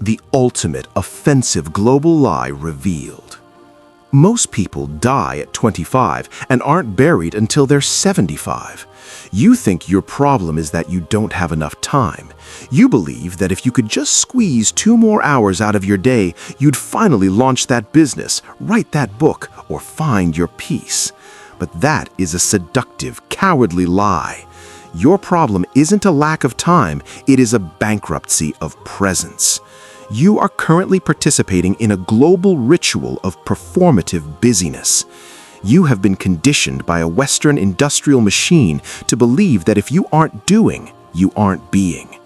The ultimate offensive global lie revealed. Most people die at 25 and aren't buried until they're 75. You think your problem is that you don't have enough time. You believe that if you could just squeeze 2 more hours out of your day, you'd finally launch that business, write that book, or find your peace. But that is a seductive, cowardly lie. Your problem isn't a lack of time, it is a bankruptcy of presence. You are currently participating in a global ritual of performative busyness. You have been conditioned by a Western industrial machine to believe that if you aren't doing, you aren't being.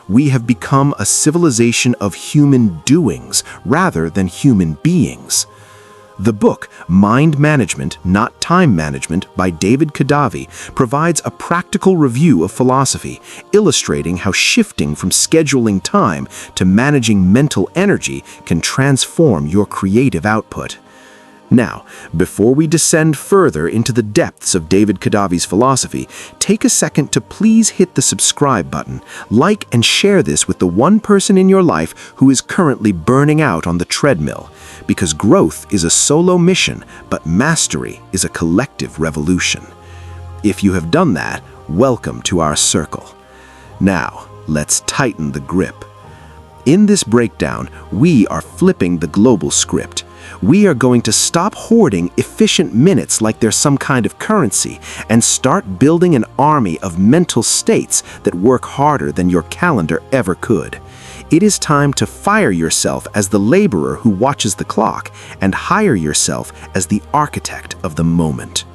We have become a civilization of human doings rather than human beings. The book, Mind Management, Not Time Management by David Kadavy provides a practical review of philosophy, illustrating how shifting from scheduling time to managing mental energy can transform your creative output. Now, before we descend further into the depths of David Kadavy's philosophy, take a second to please hit the subscribe button, like and share this with the one person in your life who is currently burning out on the treadmill, because growth is a solo mission, but mastery is a collective revolution. If you have done that, welcome to our circle. Now, let's tighten the grip. In this breakdown, we are flipping the global script. We are going to stop hoarding efficient minutes like they're some kind of currency and start building an army of mental states that work harder than your calendar ever could. It is time to fire yourself as the laborer who watches the clock and hire yourself as the architect of the moment.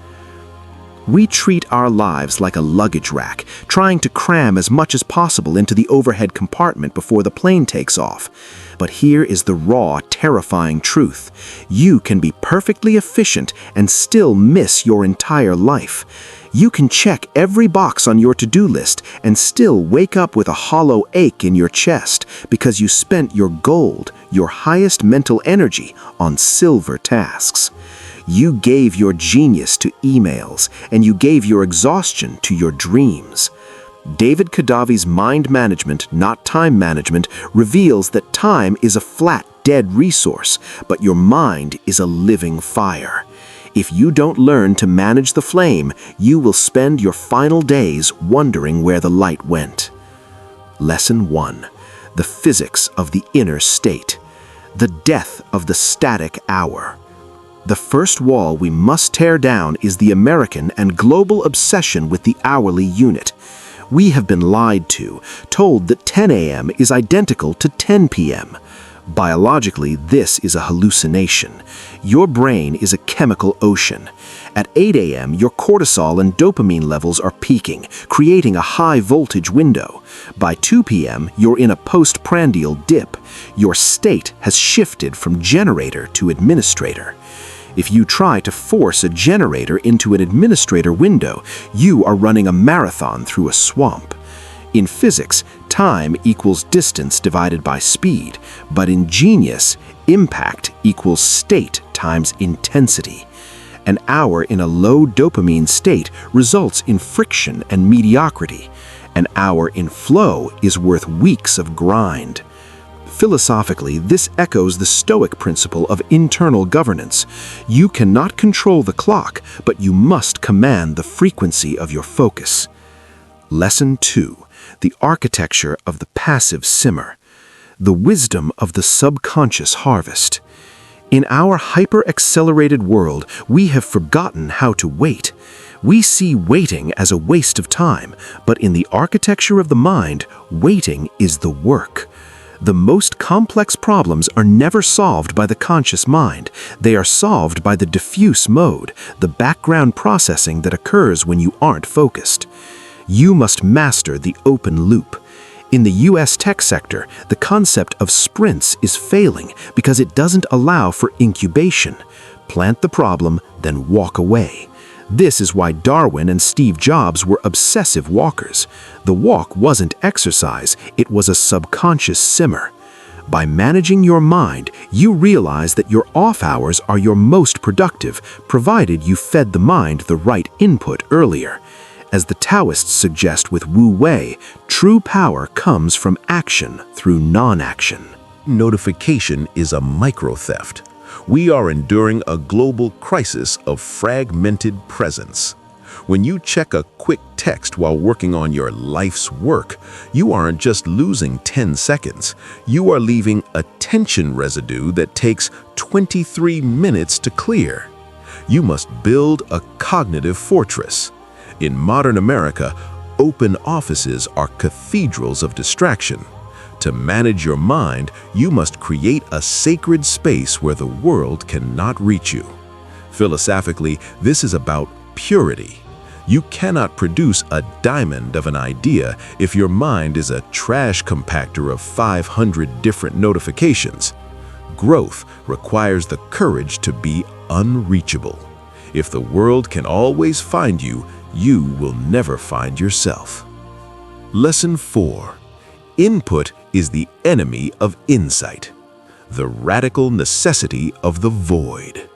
We treat our lives like a luggage rack, trying to cram as much as possible into the overhead compartment before the plane takes off. But here is the raw, terrifying truth. You can be perfectly efficient and still miss your entire life. You can check every box on your to-do list and still wake up with a hollow ache in your chest because you spent your gold, your highest mental energy, on silver tasks. You gave your genius to emails, and you gave your exhaustion to your dreams. David Kadavy's Mind Management, Not Time Management reveals that time is a flat, dead resource, but your mind is a living fire. If you don't learn to manage the flame, you will spend your final days wondering where the light went. Lesson 1. The physics of the inner state. The death of the static hour. The first wall we must tear down is the American and global obsession with the hourly unit. We have been lied to, told that 10 a.m. is identical to 10 p.m. Biologically, this is a hallucination. Your brain is a chemical ocean. At 8 a.m., your cortisol and dopamine levels are peaking, creating a high-voltage window. By 2 p.m., you're in a postprandial dip. Your state has shifted from generator to administrator. If you try to force a generator into an administrator window, you are running a marathon through a swamp. In physics, time equals distance divided by speed, but in genius, impact equals state times intensity. An hour in a low dopamine state results in friction and mediocrity. An hour in flow is worth weeks of grind. Philosophically, this echoes the Stoic principle of internal governance. You cannot control the clock, but you must command the frequency of your focus. Lesson 2. The architecture of the passive simmer. The wisdom of the subconscious harvest. In our hyper-accelerated world, we have forgotten how to wait. We see waiting as a waste of time, but in the architecture of the mind, waiting is the work. The most complex problems are never solved by the conscious mind. They are solved by the diffuse mode, the background processing that occurs when you aren't focused. You must master the open loop. In the US tech sector, the concept of sprints is failing because it doesn't allow for incubation. Plant the problem, then walk away. This is why Darwin and Steve Jobs were obsessive walkers. The walk wasn't exercise, it was a subconscious simmer. By managing your mind, you realize that your off hours are your most productive, provided you fed the mind the right input earlier. As the Taoists suggest with Wu Wei, true power comes from action through non-action. Notification is a micro-theft. We are enduring a global crisis of fragmented presence. When you check a quick text while working on your life's work, you aren't just losing 10 seconds. You are leaving attention residue that takes 23 minutes to clear. You must build a cognitive fortress. In modern America, open offices are cathedrals of distraction. To manage your mind, you must create a sacred space where the world cannot reach you. Philosophically, this is about purity. You cannot produce a diamond of an idea if your mind is a trash compactor of 500 different notifications. Growth requires the courage to be unreachable. If the world can always find you, you will never find yourself. Lesson 4. Input is the enemy of insight. The radical necessity of the void.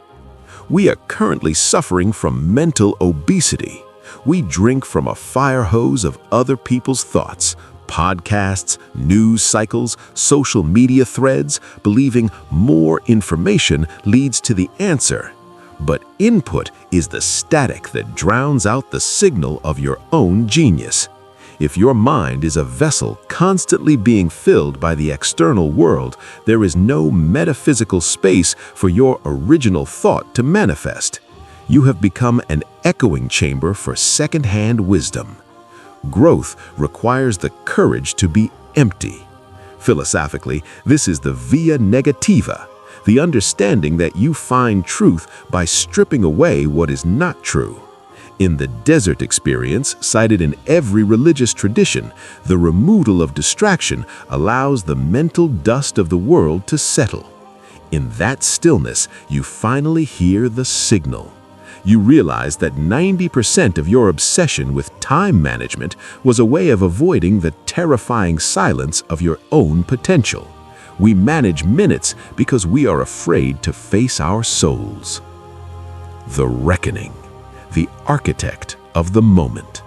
We are currently suffering from mental obesity. We drink from a fire hose of other people's thoughts, podcasts, news cycles, social media threads, believing more information leads to the answer. But input is the static that drowns out the signal of your own genius. If your mind is a vessel constantly being filled by the external world, there is no metaphysical space for your original thought to manifest. You have become an echoing chamber for second-hand wisdom. Growth requires the courage to be empty. Philosophically, this is the via negativa, the understanding that you find truth by stripping away what is not true. In the desert experience, cited in every religious tradition, the removal of distraction allows the mental dust of the world to settle. In that stillness, you finally hear the signal. You realize that 90% of your obsession with time management was a way of avoiding the terrifying silence of your own potential. We manage minutes because we are afraid to face our souls. The reckoning. The architect of the moment.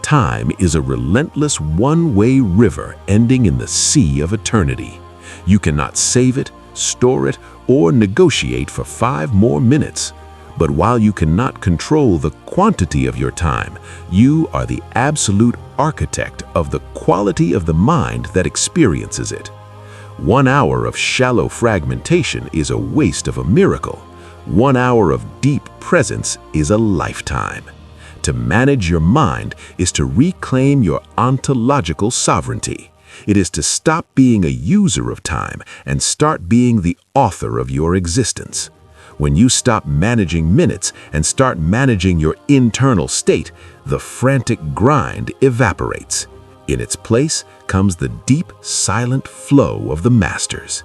Time is a relentless one-way river ending in the sea of eternity. You cannot save it, store it, or negotiate for 5 more minutes. But while you cannot control the quantity of your time, you are the absolute architect of the quality of the mind that experiences it. 1 hour of shallow fragmentation is a waste of a miracle. 1 hour of deep presence is a lifetime. To manage your mind is to reclaim your ontological sovereignty. It is to stop being a user of time and start being the author of your existence. When you stop managing minutes and start managing your internal state, the frantic grind evaporates. In its place comes the deep, silent flow of the masters.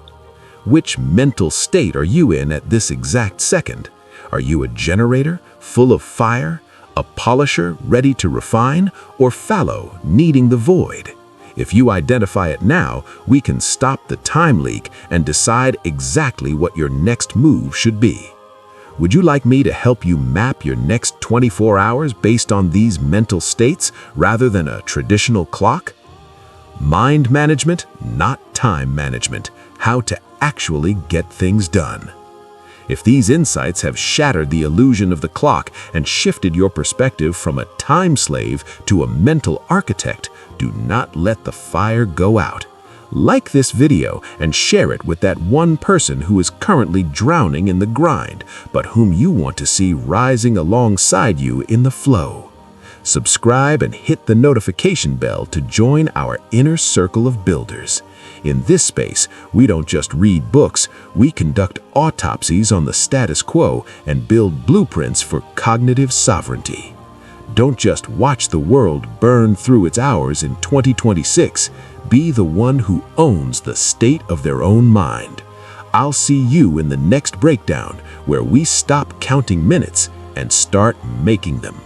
Which mental state are you in at this exact second? Are you a generator, full of fire, a polisher, ready to refine, or fallow, needing the void? If you identify it now, we can stop the time leak and decide exactly what your next move should be. Would you like me to help you map your next 24 hours based on these mental states rather than a traditional clock? Mind management, not time management. How to actually get things done. If these insights have shattered the illusion of the clock and shifted your perspective from a time slave to a mental architect, do not let the fire go out. Like this video and share it with that one person who is currently drowning in the grind, but whom you want to see rising alongside you in the flow. Subscribe and hit the notification bell to join our inner circle of builders. In this space, we don't just read books, we conduct autopsies on the status quo and build blueprints for cognitive sovereignty. Don't just watch the world burn through its hours in 2026. Be the one who owns the state of their own mind. I'll see you in the next breakdown, where we stop counting minutes and start making them.